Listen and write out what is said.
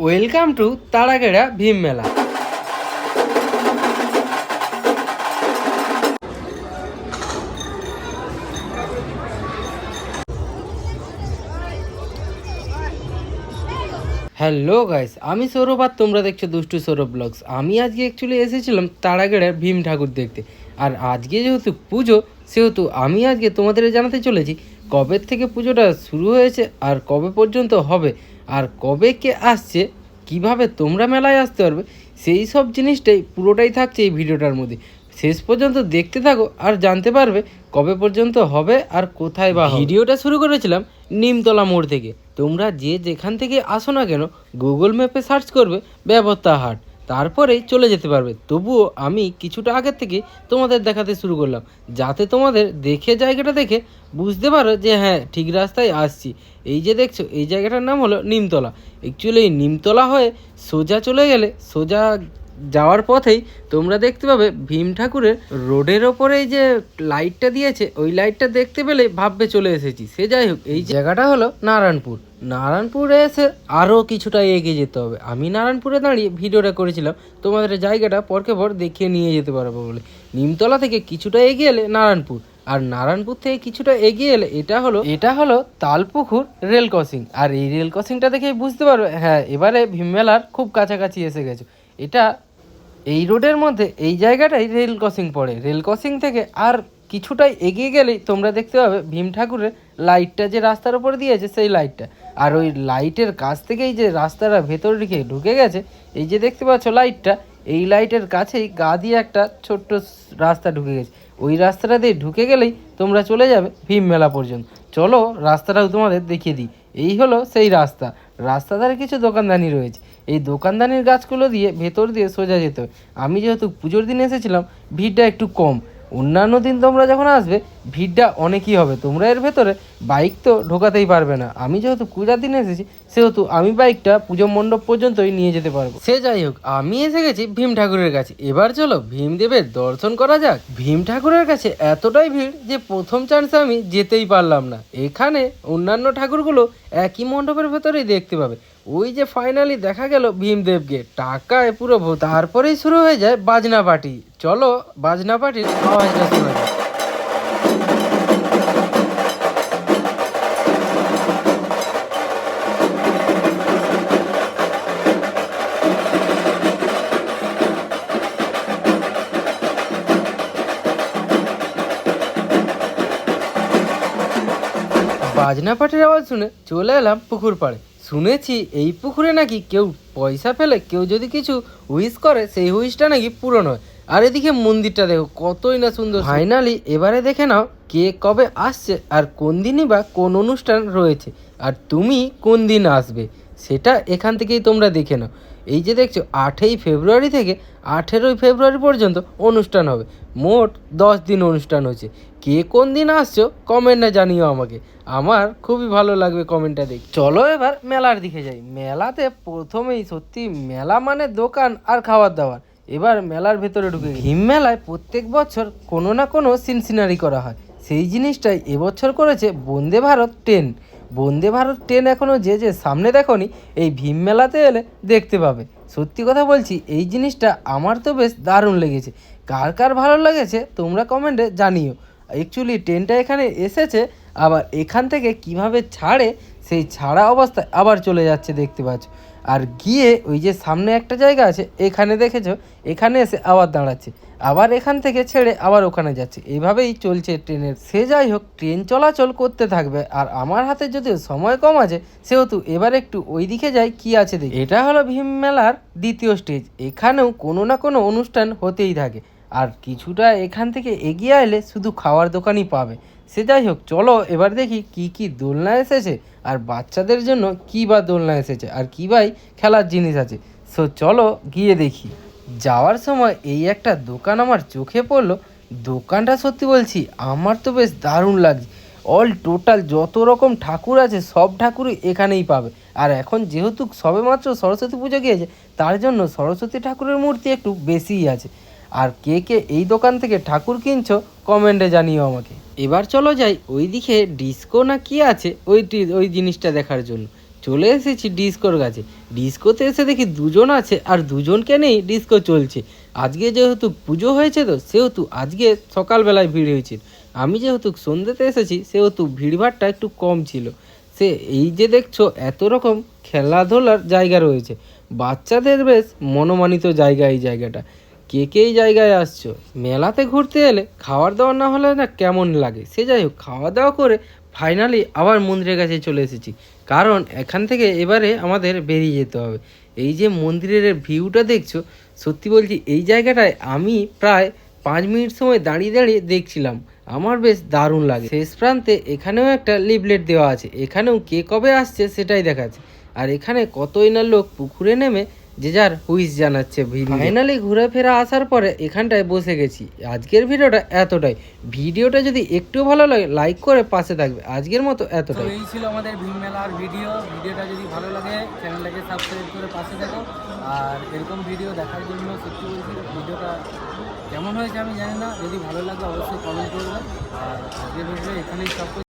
Welcome to তারাগেড়া Bhim মেলা। Hello guys, আমি সৌরভ আর তোমরা দেখছো দুষ্টু সৌরভ ব্লগস। আমি আজকে অ্যাকচুয়ালি এসেছিলাম তারাগেড়ার ভীম ঠাকুর দেখতে। আর আজকে যেহেতু পুজো, সেহেতু আমি আজকে তোমাদের জানাতে চলেছি কবে থেকে পুজোটা শুরু হয়েছে আর কবে পর্যন্ত হবে, আর কবে কে আসছে, কিভাবে তোমরা মেলায় আসতে পারবে, সেই সব জিনিসটাই পুরোটাই থাকছে এই ভিডিওটার মধ্যে। শেষ পর্যন্ত দেখতে থাকো আর জানতে পারবে কবে পর্যন্ত হবে আর কোথায় বা। ভিডিওটা শুরু করেছিলাম নিমতলা মোড় থেকে। তোমরা যে যেখান থেকে আসো না কেন গুগল ম্যাপে সার্চ করবে ব্যবত্তা হাট, তারপরেই চলে যেতে পারবে। তবুও আমি কিছুটা আগের থেকে তোমাদের দেখাতে শুরু করলাম, যাতে তোমাদের দেখে জায়গাটা দেখে বুঝতে পারো যে হ্যাঁ ঠিক রাস্তায় আসছি। এই যে দেখছো এই জায়গাটার নাম হলো নিমতলা। অ্যাকচুয়ালি এই নিমতলা হয়ে সোজা চলে গেলে, সোজা যাওয়ার পথেই তোমরা দেখতে পাবে ভীম ঠাকুরের রোডের ওপরে যে লাইটটা দিয়েছে, ওই লাইটটা দেখতে পেলে ভাববে চলে এসেছি। সে যাই হোক, এই জায়গাটা হলো নারায়ণপুর। নারায়ণপুরে এসে আরও কিছুটা এগিয়ে যেতে হবে। আমি নারায়ণপুরে দাঁড়িয়ে ভিডিওটা করেছিলাম, তোমাদের জায়গাটা পরকে পর দেখিয়ে নিয়ে যেতে পারবো বলে। নিমতলা থেকে কিছুটা এগিয়ে এলে নারায়ণপুর, আর নারায়ণপুর থেকে কিছুটা এগিয়ে এলে এটা হলো তালপুকুর রেল ক্রসিং। আর এই রেল ক্রসিংটা দেখে বুঝতে পারবে হ্যাঁ এবারে ভীম মেলার খুব কাছাকাছি এসে গেছে। এটা এই রোডের মধ্যে এই জায়গাটাই রেল ক্রসিং পড়ে। রেল ক্রসিং থেকে আর কিছুটাই এগিয়ে গেলেই তোমরা দেখতে পাবে ভীম ঠাকুরের লাইটটা যে রাস্তার উপরে দিয়েছে, সেই লাইটটা। আর ওই লাইটের কাছ থেকেই যে রাস্তাটা ভেতর দিকে ঢুকে গেছে, এই যে দেখতে পাচ্ছ লাইটটা, এই লাইটের কাছেই গা দিয়ে একটা ছোট্ট রাস্তা ঢুকে গেছে। ওই রাস্তাটা দিয়ে ঢুকে গেলেই তোমরা চলে যাবে ভীম মেলা পর্যন্ত। চলো রাস্তাটাও তোমাদের দেখিয়ে দিই। এই হলো সেই রাস্তা। রাস্তা ধারে কিছু দোকানদানি রয়েছে। এই দোকানদানির গাছগুলো দিয়ে ভেতর দিয়ে সোজা যেতে হবে। আমি যেহেতু পুজোর দিন এসেছিলাম, ভিড়টা একটু কম। অন্যান্য দিন তোমরা যখন আসবে ভিড়টা অনেকই হবে। তোমরা এর ভেতরে বাইক তো ঢোকাতেই পারবে না। আমি যেহেতু পূজার দিন এসেছি, সেহেতু আমি বাইকটা পুজো মণ্ডপ পর্যন্তই নিয়ে যেতে পারবো। সে যাই হোক, আমি এসে গেছি ভীম ঠাকুরের কাছে। এবার চলো ভীমদেবের দর্শন করা যাক। ভীম ঠাকুরের কাছে এতটাই ভিড় যে প্রথম চান্সে আমি যেতেই পারলাম না। এখানে অন্যান্য ঠাকুরগুলো একই মণ্ডপের ভেতরেই দেখতে পাবে। ওই যে ফাইনালি দেখা গেল ভীমদেবকে, টাকায় পুরো ভূত। তারপরেই শুরু হয়ে যায় বাজনা পার্টি। চলো বাজনা পার্টির আওয়াজটা শোনা যায়। বাজনা পাটির আওয়াজ শুনে চলে এলাম পুকুর পাড়ে। শুনেছি এই পুকুরে নাকি কেউ পয়সা ফেলে কেউ যদি কিছু উইশ করে, সেই উইশটা নাকি পূরণ হয়। আর এদিকে মন্দিরটা দেখো কতই না সুন্দর। ফাইনালি এবারে দেখে নাও কে কবে আসছে আর কোন দিনই বা কোন অনুষ্ঠান রয়েছে, আর তুমি কোন দিন আসবে সেটা এখান থেকেই তোমরা দেখে নাও। এই যে দেখছো 8ই ফেব্রুয়ারি থেকে 18ই ফেব্রুয়ারি পর্যন্ত অনুষ্ঠান হবে। মোট 10 দিন অনুষ্ঠান হচ্ছে। কে কোন দিন আসছো কমেন্টে জানিও আমাকে, আমার খুবই ভালো লাগবে কমেন্টটা দেখে। চলো এবার মেলার দিকে যাই। মেলাতে প্রথমেই সত্যি মেলা মানে দোকান আর খাবার দাবার। এবার মেলার ভেতরে ঢুকে গেছি। ভীম মেলায় প্রত্যেক বছর কোনো না কোনো সিনসিনারি করা হয়। সেই জিনিসটাই এবছর করেছে বন্দে ভারত ট্রেন। বন্দে ভারত ট্রেন এখনও যে সামনে দেখোনি, এই ভীম মেলাতে এলে দেখতে পাবে। সত্যি কথা বলছি, এই জিনিসটা আমার তো বেশ দারুণ লেগেছে। কার কার ভালো লেগেছে তোমরা কমেন্টে জানিও। অ্যাকচুয়ালি ট্রেনটা এখানে এসেছে, আবার এখান থেকে কিভাবে ছাড়ে, সেই ছাড়া অবস্থায় আবার চলে যাচ্ছে দেখতে পাচ্ছ। আর গিয়ে ওই যে সামনে একটা জায়গা আছে, এখানে দেখেছো, এখানে এসে আবার দাঁড়াচ্ছে, আবার এখান থেকে ছেড়ে আবার ওখানে যাচ্ছে। এইভাবেই চলছে ট্রেনের। সে যাই হোক, ট্রেন চলাচল করতে থাকবে। আর আমার হাতে যদিও সময় কম আছে, সেহেতু এবার একটু ওই দিকে যাই কি আছে দেখি। এটা হলো ভীম মেলার দ্বিতীয় স্টেজ। এখানেও কোনো না কোনো অনুষ্ঠান হতেই থাকে। আর কিছুটা এখান থেকে এগিয়ে এলে শুধু খাওয়ার দোকানই পাবে। সে যাই হোক, চলো এবার দেখি কি কি দোলনা এসেছে, আর বাচ্চাদের জন্য কী বা দোলনা এসেছে, আর কী বাই খেলার জিনিস আছে। সো চলো গিয়ে দেখি। যাওয়ার সময় এই একটা দোকান আমার চোখে পড়লো। দোকানটা সত্যি বলছি আমার তো বেশ দারুণ লাগছে। অল টোটাল যত রকম ঠাকুর আছে সব ঠাকুরই এখানেই পাবে। আর এখন যেহেতু সবেমাত্র সরস্বতী পুজো গিয়েছে, তার জন্য সরস্বতী ঠাকুরের মূর্তি একটু বেশিই আছে। আর কে কে এই দোকান থেকে ঠাকুর কিনছো কমেন্টে জানিও আমাকে। এবার চলো যাই ওই দিকে ডিস্কো না কি আছে ওই জিনিসটা দেখার জন্য। চলে এসেছি ডিস্কোর কাছে। ডিস্কোতে এসে দেখি দুজন আছে আর দুজনকে নেই ডিস্কো চলছে। আজকে যেহেতু পুজো হয়েছে তো সেহেতু আজকে সকালবেলায় ভিড় হয়েছিল। আমি যেহেতু সন্ধ্যেতে এসেছি সেহেতু ভিড়ভাড়টা একটু কম ছিল। সে এই যে দেখছো এত রকম খেলাধুলার জায়গা রয়েছে, বাচ্চাদের বেশ মনোমানিত জায়গা এই জায়গাটা। কে কে এই জায়গায় আসছো? মেলাতে ঘুরতে এলে খাবার দাবার না হলে না কেমন লাগে। সে যাই হোক, খাওয়া দাওয়া করে ফাইনালি আবার মন্দিরের কাছে চলে এসেছি, কারণ এখান থেকে এবারে আমাদের বেরিয়ে যেতে হবে। এই যে মন্দিরের ভিউটা দেখছো, সত্যি বলছি এই জায়গাটায় আমি প্রায় 5 মিনিট সময় দাঁড়িয়ে দাঁড়িয়ে দেখছিলাম। আমার বেশ দারুণ লাগে। শেষ প্রান্তে এখানেও একটা লিফলেট দেওয়া আছে, এখানেও কে কবে আসছে সেটাই দেখাচ্ছে। আর এখানে কতই না লোক পুকুরে নেমে যে যার হুইস জানাচ্ছে। ফাইনালি ঘুরেফেরা আসার পরে এখানটায় বসে গেছি। আজকের ভিডিওটা এতটাই। ভিডিওটা যদি একটু ভালো লাগে লাইক করে পাশে থাকবে। আজকের মতো এতটাই। এই ছিল আমাদের ভীম মেলার ভিডিওটা যদি ভালো লাগে চ্যানেলটাকে সাবস্ক্রাইব করে পাশে থাকো। আর এরকম ভিডিও দেখার জন্য সত্যি বলছি ভিডিওটা কেমন হয়েছে আমি জানি না, যদি ভালো লাগে অবশ্যই কমেন্ট করবে। আর আজকের ভিডিও এখানেই সব।